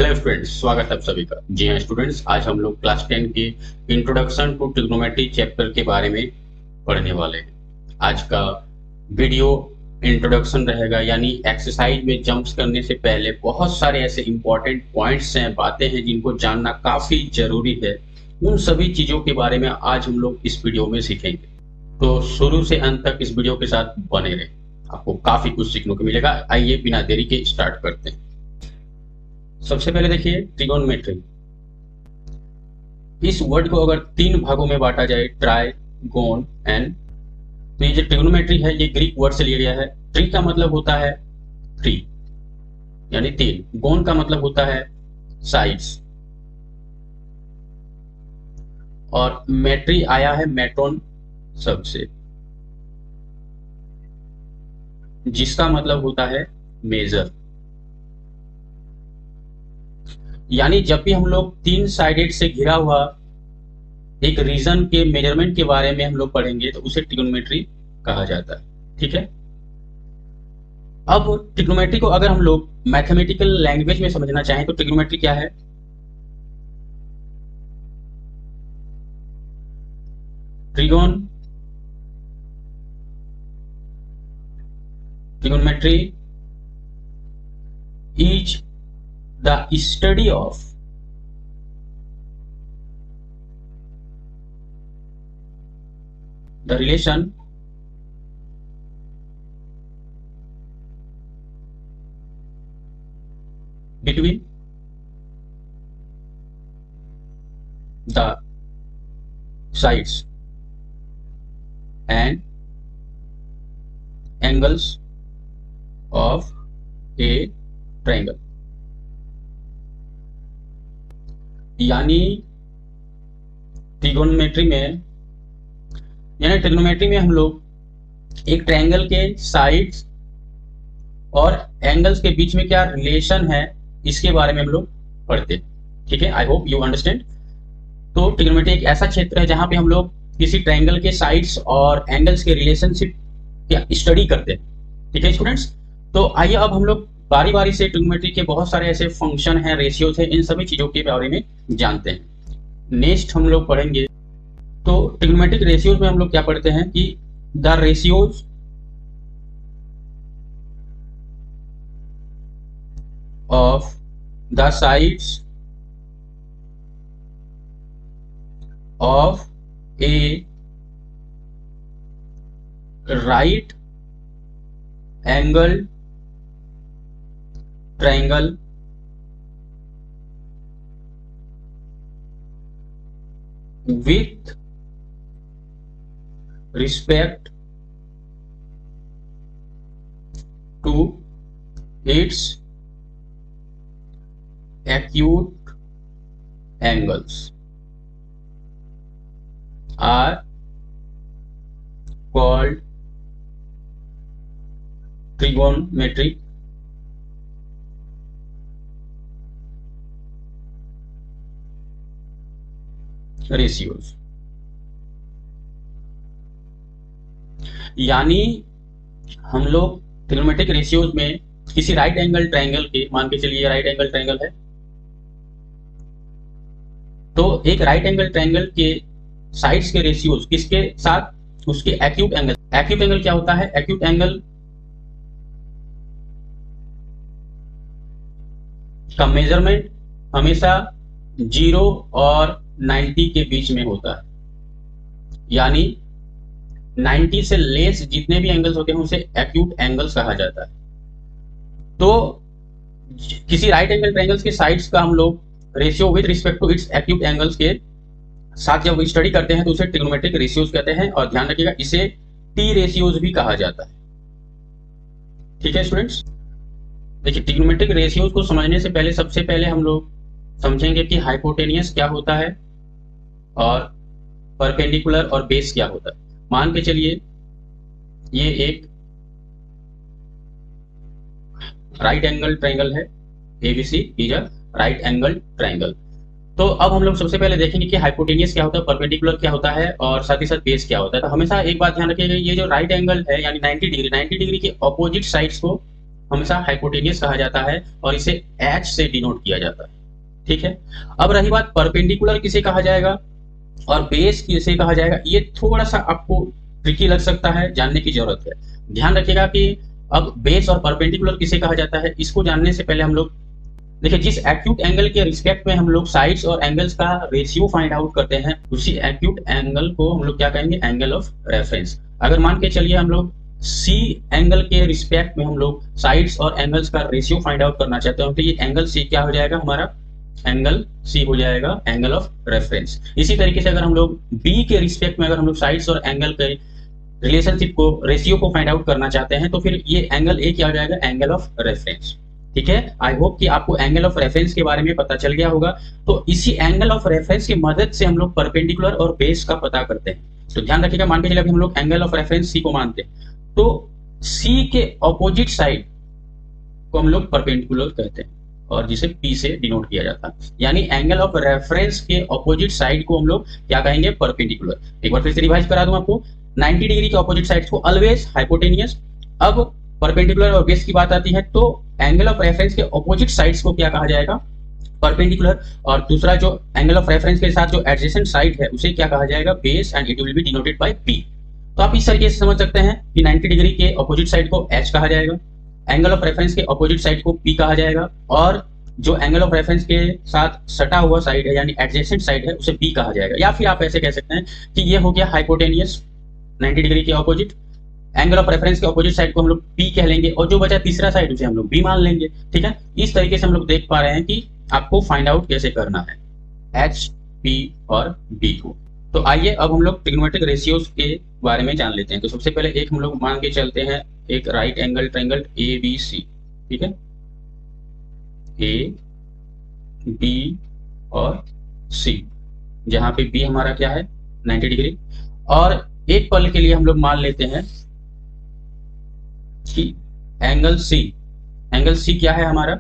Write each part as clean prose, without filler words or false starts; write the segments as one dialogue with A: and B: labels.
A: Hello students, स्वागत है आप सभी का। जी हाँ स्टूडेंट्स, आज हम लोग क्लास 10 के इंट्रोडक्शन टू ट्रिग्नोमेट्री चैप्टर के बारे में पढ़ने वाले हैं। आज का वीडियो इंट्रोडक्शन रहेगा, यानी एक्सरसाइज में जंप्स करने से पहले बहुत सारे ऐसे इंपॉर्टेंट पॉइंट्स हैं, बातें हैं जिनको जानना काफी जरूरी है। उन सभी चीजों के बारे में आज हम लोग इस वीडियो में सीखेंगे, तो शुरू से अंत तक इस वीडियो के साथ बने रहे, आपको काफी कुछ सीखने को मिलेगा। आइए बिना देरी के स्टार्ट करते हैं। सबसे पहले देखिए ट्रिगोनोमेट्री। इस वर्ड को अगर तीन भागों में बांटा जाए, ट्राई, गोन एंड, तो ये जो ट्रिगोनोमेट्री है ये ग्रीक वर्ड से लिया गया है। ट्री का मतलब होता है थ्री यानी तीन, गोन का मतलब होता है साइड्स, और मेट्री आया है मेट्रोन शब्द से जिसका मतलब होता है मेजर। यानी जब भी हम लोग तीन साइडेड से घिरा हुआ एक रीजन के मेजरमेंट के बारे में हम लोग पढ़ेंगे तो उसे ट्रिगोनोमेट्री कहा जाता है। ठीक है, अब ट्रिगोनोमेट्री को अगर हम लोग मैथमेटिकल लैंग्वेज में समझना चाहें तो ट्रिगोनोमेट्री क्या है? Trigonometry is the study of the relation between the sides and angles of a triangle। यानी ट्रिगोनोमेट्री में हम लोग एक ट्रायंगल के साइड्स और एंगल्स के बीच में क्या रिलेशन है इसके बारे में हम लोग पढ़ते हैं। ठीक है, आई होप यू अंडरस्टैंड। तो ट्रिगोनोमेट्री एक ऐसा क्षेत्र है जहां पे हम लोग किसी ट्रायंगल के साइड्स और एंगल्स के रिलेशनशिप की स्टडी करते हैं। ठीक है स्टूडेंट्स, तो आइए अब हम लोग बारी बारी से ट्रिगोनोमेट्री के बहुत सारे ऐसे फंक्शन हैं, रेशियोज हैं, इन सभी चीजों के बारे में जानते हैं। नेक्स्ट हम लोग पढ़ेंगे तो ट्रिगोनोमेट्रिक रेशियोज में हम लोग क्या पढ़ते हैं कि the ratios of the sides of A right angle triangle with respect to its acute angles are called trigonometric ratios. यानी हम लोग ट्रिगोनोमेट्रिक रेशियोज में किसी राइट एंगल ट्रायंगल के, मान के चलिए राइट एंगल ट्रायंगल है, तो एक राइट एंगल ट्रायंगल के साइड्स के रेशियोज किसके साथ? उसके एक्यूट एंगल। एक्यूट एंगल क्या होता है? एक्यूट एंगल का मेजरमेंट हमेशा 0 और 90 के बीच में होता है। यानी 90 से लेस जितने भी एंगल्स होते हैं उसे एक्यूट एंगल्स कहा जाता है। तो किसी राइट एंगल ट्रायंगल्स के साइड्स का हम लोग ratio with respect to its acute angles के साथ जब स्टडी करते हैं तो उसे ट्रिगोनोमेट्रिक रेशियोज कहते हैं, और ध्यान रखिएगा इसे टी रेशियोज भी कहा जाता है। ठीक है स्टूडेंट्स, देखिए ट्रिगोनोमेट्रिक रेशियोज को समझने से पहले सबसे पहले हम लोग समझेंगे कि हाइपोटेनियस क्या होता है और परपेंडिकुलर और बेस क्या होता है। मान के चलिए ये एक राइट एंगल ट्रायंगल है, ABC is a right angle triangle. तो अब हम लोग सबसे पहले देखेंगे कि हाइपोटेनियस क्या होता है, परपेंडिकुलर क्या होता है और साथ ही साथ बेस क्या होता है। तो हमेशा एक बात ध्यान रखिएगा, ये जो राइट एंगल है यानी 90 डिग्री के ऑपोजिट साइड्स को हमेशा हाइपोटेनियस कहा जाता है और इसे एच से डिनोट किया जाता है। ठीक है, अब रही बात परपेंडिकुलर किसे कहा जाएगा और बेस किसे कहा जाएगा, ये थोड़ा सा आपको ट्रिकी लग सकता है, जानने की जरूरत है। ध्यान रखिएगा कि अब बेस और परपेंडिकुलर किसे कहा जाता है, इसको जानने से पहले हम लोग देखिए, जिस एक्यूट एंगल के रिस्पेक्ट में हम लोग साइड्स और एंगल्स का रेशियो फाइंड आउट करते हैं, उसी एक्यूट एंगल को हम लोग क्या कहेंगे, एंगल ऑफ रेफरेंस। अगर मान के चलिए हम लोग सी एंगल के रिस्पेक्ट में हम लोग साइड्स और एंगल्स का रेशियो फाइंड आउट करना चाहते हैं, तो ये एंगल सी क्या हो जाएगा, हमारा एंगल सी हो जाएगा एंगल ऑफ रेफरेंस। इसी तरीके से अगर हम लोग बी के रिस्पेक्ट में अगर हम लोग साइड्स और एंगल के रिलेशनशिप को, रेशियो को फाइंड आउट करना चाहते हैं, तो फिर ये एंगल ए क्या हो जाएगा, एंगल ऑफ रेफरेंस। ठीक है, आई होप कि आपको एंगल ऑफ रेफरेंस के बारे में पता चल गया होगा। तो इसी एंगल ऑफ रेफरेंस की मदद से हम लोग परपेंडिकुलर और बेस का पता करते हैं। तो ध्यान रखिएगा, मान के चलिए हम लोग एंगल ऑफ रेफरेंस सी को मानते हैं, तो सी के ऑपोजिट साइड को हम लोग परपेंडिकुलर कहते हैं और जिसे पी से डिनोट किया जाता है। यानी एंगल ऑफ रेफरेंस के ऑपोजिट साइड को हम लोग क्या कहेंगे, परपेंडिकुलर। एक बार फिर से रिवाइज करा दूं आपको, 90 डिग्री के ऑपोजिट साइड्स को ऑलवेज हाइपोटेनियस। अब परपेंडिकुलर और बेस की बात आती है तो एंगल ऑफ रेफरेंस के ऑपोजिट साइड्स को क्या कहा जाएगा, परपेंडिकुलर। और दूसरा जो एंगल ऑफ रेफरेंस के साथ जो एडजेसेंट साइड है उसे क्या कहा जाएगा, base, and it will be denoted by P. तो आप इस तरीके से समझ सकते हैं कि 90 डिग्री के ऑपोजिट साइड को एच कहा जाएगा, एंगल ऑफ रेफरेंस के ऑपोजिट साइड को पी कहा जाएगा, और जो एंगल ऑफ रेफरेंस के साथ सटा हुआ साइड है यानी एडजेसेंट साइड है उसे बी कहा जाएगा। या फिर आप ऐसे कह सकते हैं कि ये हो गया हाइपोटेनियस 90 डिग्री के ऑपोजिट, एंगल ऑफ रेफरेंस के ऑपोजिट साइड को हम लोग पी कह लेंगे, और जो बचा तीसरा साइड उसे हम लोग बी मान लेंगे। ठीक है, इस तरीके से हम लोग देख पा रहे हैं कि आपको फाइंड आउट कैसे करना है एच, पी और बी को। तो आइए अब हम लोग ट्रिग्नोमेट्रिक रेशियोज के बारे में जान लेते हैं। तो सबसे पहले एक हम लोग मान के चलते हैं एक right angle triangle A B C. ठीक है, ए बी और सी, जहां पे बी हमारा क्या है, 90 डिग्री। और एक पल के लिए हम लोग मान लेते हैं कि एंगल सी क्या है हमारा,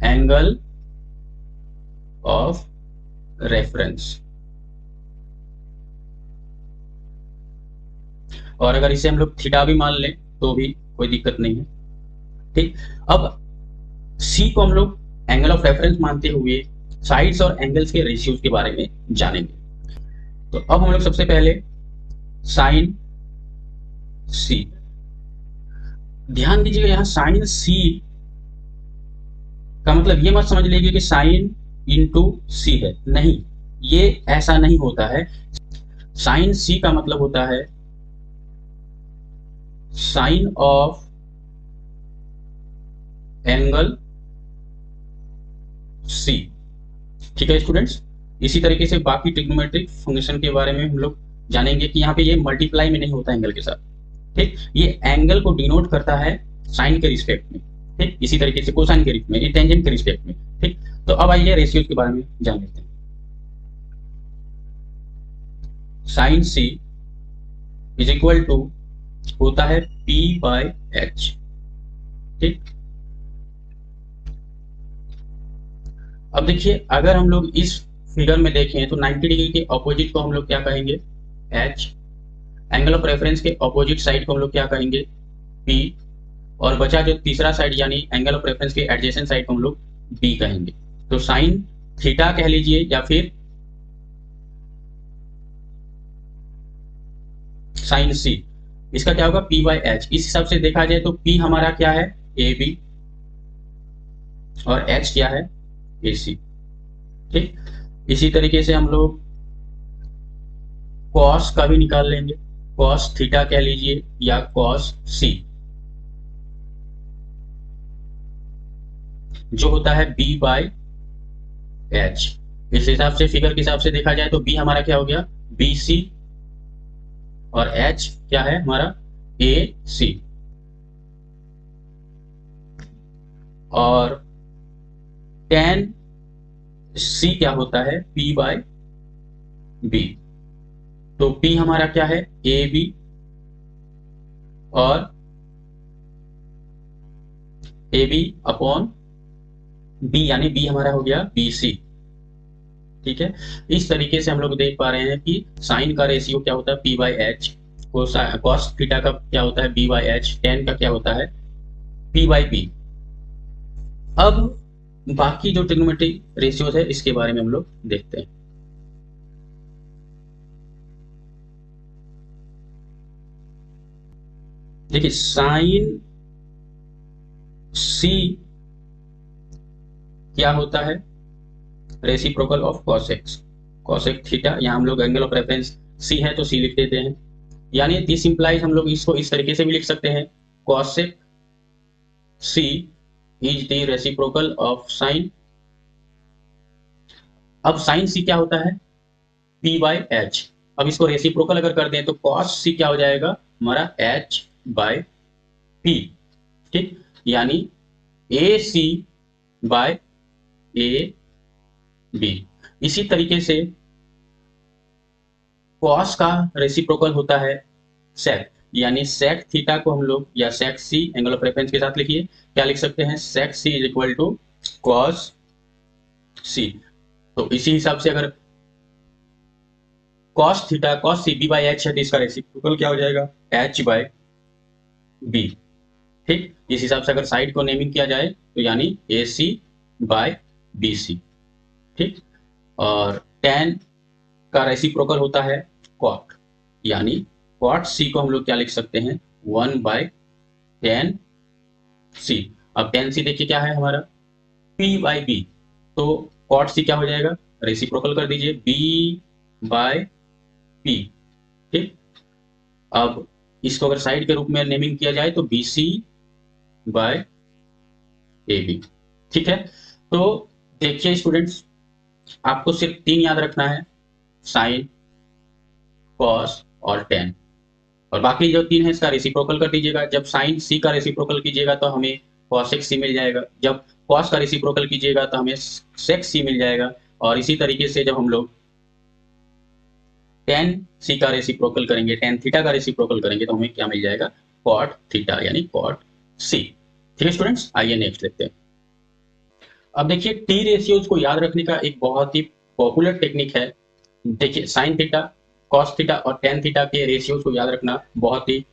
A: एंगल ऑफ रेफरेंस। और अगर इसे हम लोग थीटा भी मान लें तो भी कोई दिक्कत नहीं है। ठीक, अब सी को हम लोग एंगल ऑफ रेफरेंस मानते हुए साइड्स और एंगल्स के रेशियोज के बारे में जानेंगे। तो अब हम लोग सबसे पहले साइन सी, ध्यान दीजिएगा यहां साइन सी का मतलब ये मत समझ लीजिए कि साइन इंटू सी है, नहीं, ये ऐसा नहीं होता है। साइन सी का मतलब होता है साइन ऑफ एंगल सी। ठीक है स्टूडेंट्स, इसी तरीके से बाकी ट्रिग्नोमेट्रिक फंक्शन के बारे में हम लोग जानेंगे कि यहाँ पे ये मल्टीप्लाई में नहीं होता एंगल के साथ। ठीक, ये एंगल को डिनोट करता है साइन के रिस्पेक्ट में। ठीक, इसी तरीके से कोसाइन के रिस्पेक्ट में, टेंजेंट के रिस्पेक्ट में। ठीक, तो अब आइए रेशियोज के बारे में जान लेते हैं। Sine C is equal to होता है पी बाय एच। ठीक, अब देखिए अगर हम लोग इस फिगर में देखें तो 90 डिग्री के ऑपोजिट को हम लोग क्या कहेंगे, एच, एंगल ऑफ रेफरेंस के ऑपोजिट साइड को हम लोग क्या कहेंगे, पी, और बचा जो तीसरा साइड यानी एंगल ऑफ रेफरेंस के एडजेसेंट साइड को हम लोग बी कहेंगे। तो साइन थीटा कह लीजिए या फिर साइन सी, इसका क्या होगा, पी बाय एच। इस हिसाब से देखा जाए तो पी हमारा क्या है, ए बी, और एच क्या है, ए सी। ठीक, इसी तरीके से हम लोग कॉस का भी निकाल लेंगे, कॉस थीटा कह लीजिए या कॉस सी, जो होता है बी बाय एच। इस हिसाब से फिगर के हिसाब से देखा जाए तो बी हमारा क्या हो गया, बी सी, और एच क्या है हमारा, ए सी। और टेन सी क्या होता है, पी बाय बी। तो पी हमारा क्या है, ए बी, और ए बी अपॉन बी, यानी बी हमारा हो गया बी सी। ठीक है, इस तरीके से हम लोग देख पा रहे हैं कि साइन का रेशियो क्या होता है, P by H, cos theta का क्या होता है, बी बाय एच, टेन का क्या होता है, पी बाई पी। अब बाकी जो ट्रिग्नोमेट्री रेशियोज है इसके बारे में हम लोग देखते हैं। देखिए साइन सी क्या होता है, reciprocal of cos x, cosec theta. यहाँ हम लोग एंगल ऑफ रेफरेंस सी है तो सी लिख देते हैं, यानी दिस इंप्लाइज हम लोग इसको इस तरीके से भी लिख सकते हैं, cosec C is the reciprocal of sine. अब साइन सी क्या होता है, पी बाई एच। अब इसको रेसिप्रोकल अगर कर दें तो कॉस सी क्या हो जाएगा हमारा, एच बाय पी। ठीक, यानी ए सी बाय ए बी। इसी तरीके से कॉस का रेसिप्रोकल होता है सेक, यानी सेक थीटा को हम लोग, या sec C angle of reference के साथ लिखिए, क्या लिख सकते हैं, sec C is equal to cos C. तो इसी हिसाब से अगर cos theta cos C B by H है तो इसका रेसिप्रोकल क्या हो जाएगा, एच बाय बी। ठीक, इस हिसाब से अगर साइड को नेमिंग किया जाए तो यानी ए सी बाय बी सी। ठीक, और टेन का रेसिप्रोकल होता है कॉट, यानी कॉट सी को हम लोग क्या लिख सकते हैं, 1/10 सी। अब 10 सी देखिए क्या है हमारा, पी बाई बी, तो कॉट सी क्या हो जाएगा, रेसिप्रोकल कर दीजिए, बी बाय पी। ठीक, अब इसको अगर साइड के रूप में नेमिंग किया जाए तो B C by A B. ठीक है, तो देखिए स्टूडेंट्स, आपको सिर्फ 3 याद रखना है, साइन, कॉस और टेन, और बाकी जो 3 है इसका रेसिप्रोकल कर दीजिएगा। जब साइन सी का रेसिप्रोकल कीजिएगा तो हमें कॉसेक सी मिल जाएगा, जब कॉस का रेसिप्रोकल कीजिएगा तो हमें सेक सी मिल जाएगा, और इसी तरीके से जब हम लोग टेन सी का रेसिप्रोकल करेंगे, टेन थीटा का रेसिप्रोकल करेंगे तो हमें क्या मिल जाएगा, कॉट थीटा, यानी कॉट सी। ठीक है स्टूडेंट्स, आइए नेक्स्ट देखते हैं। अब देखिए टी रेशियोज को याद रखने का एक बहुत ही पॉपुलर टेक्निक है। देखिए साइन थीटा, कॉस थीटा और टेन थीटा के रेशियोज को याद रखना बहुत ही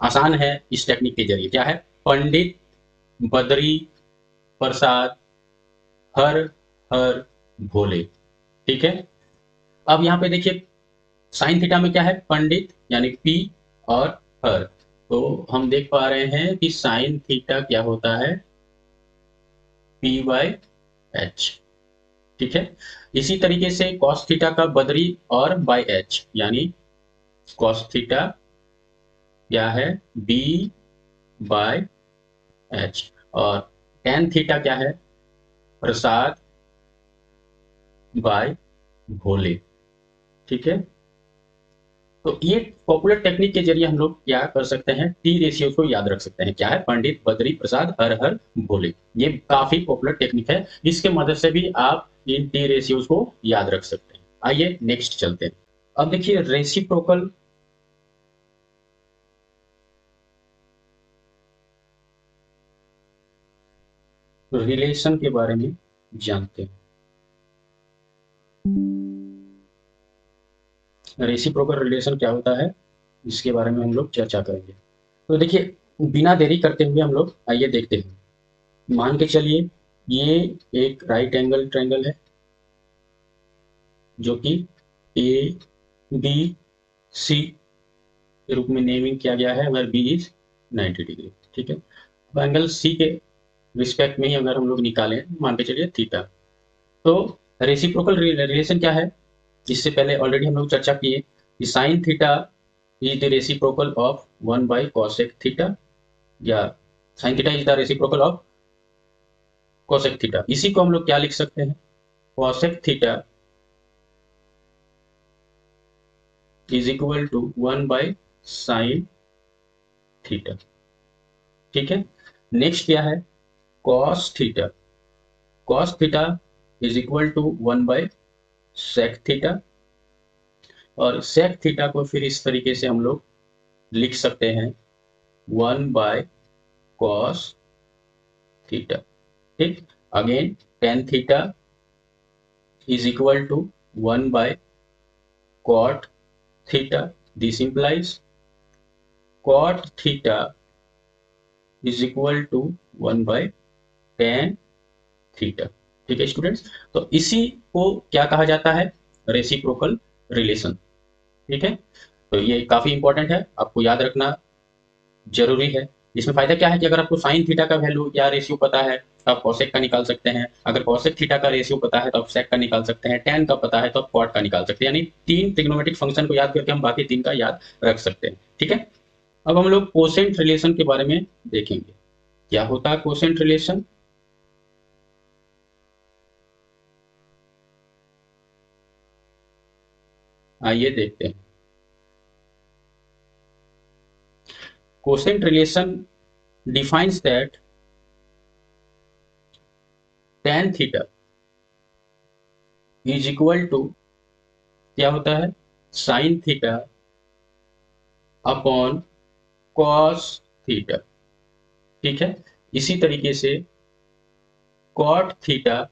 A: आसान है इस टेक्निक के जरिए। क्या है, पंडित बद्री प्रसाद हर हर भोले। ठीक है, अब यहाँ पे देखिए साइन थीटा में क्या है, पंडित यानी पी और हर, तो हम देख पा रहे हैं कि साइन थीटा क्या होता है, पी बाई एच। ठीक है, इसी तरीके से कॉस थीटा का बद्री और बाई एच, यानी कॉस थीटा क्या है, बी बाय एच, और टेन थीटा क्या है, प्रसाद बाय भोले। ठीक है, तो ये पॉपुलर टेक्निक के जरिए हम लोग क्या कर सकते हैं, टी रेशियो को याद रख सकते हैं। क्या है, पंडित बद्री प्रसाद हर हर भोले, ये काफी पॉपुलर टेक्निक है, इसके मदद से भी आप इन टी रेशियोज को याद रख सकते हैं। आइए नेक्स्ट चलते हैं। अब देखिए रेसिप्रोकल रिलेशन के बारे में जानते हैं। रेसिप्रोकल रिलेशन क्या होता है इसके बारे में हम लोग चर्चा करेंगे। तो देखिए बिना देरी करते हुए हम लोग आइए देखते हैं। मान के चलिए ये एक राइट एंगल ट्रायंगल है जो कि ए बी सी के रूप में नेमिंग किया गया है, अगर बी इज 90 डिग्री। ठीक है, अब एंगल सी के रिस्पेक्ट में ही अगर हम लोग निकालें, मान के चलिए थीटा, तो रेसिप्रोकल रिलेशन क्या है, इससे पहले ऑलरेडी हम लोग चर्चा किए कि sine theta is the reciprocal of 1/cosec theta, या sine theta is the reciprocal of cosec theta. इसी को हम लोग क्या लिख सकते हैं, cosec theta is equal to 1/sin theta. ठीक है, नेक्स्ट क्या है, cos theta, cos theta is equal to 1/sec theta, और sec थीटा को फिर इस तरीके से हम लोग लिख सकते हैं 1/cos थीटा। ठीक, again tan theta is equal to 1/cot theta. This implies cot theta is equal to 1/tan theta. ठीक है स्टूडेंट्स, तो इसी को क्या कहा जाता है, रेसिप्रोकल रिलेशन। ठीक है, तो ये काफी इंपॉर्टेंट है, आपको याद रखना जरूरी है। इसमें फायदा क्या है कि अगर आपको साइन थीटा का वैल्यू या रेशियो पता है तो आप कॉसेक का निकाल सकते हैं, अगर कॉसेक थीटा का रेशियो पता है तो आप सेक का निकाल सकते हैं, टैन का पता है तो आप कॉट का निकाल सकते हैं, यानी 3 ट्रिग्नोमेट्रिक फंक्शन को याद करके हम बाकी 3 का याद रख सकते हैं। ठीक है, अब हम लोग कोसेंट रिलेशन के बारे में देखेंगे, क्या होता है कोसेंट रिलेशन। आइए देखते हैं। Quotient relation defines that tan theta is equal to, क्या होता है, sine theta upon cos theta. ठीक है, इसी तरीके से cot theta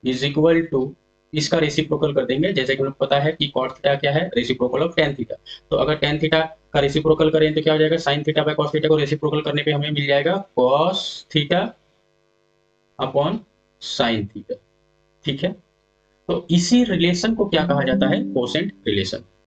A: is equal to, इसका रेसिप्रोकल कर देंगे, जैसे कि हमें पता है कि कॉट थीटा क्या है, रेसिप्रोकल ऑफ tan थीटा। तो अगर tan थीटा का रेसिप्रोकल करें तो क्या हो जाएगा, sine theta by cos theta को रेसिप्रोकल करने पे हमें मिल जाएगा cos theta upon sine theta. ठीक है, तो इसी रिलेशन को क्या कहा जाता है, कोसेंट रिलेशन।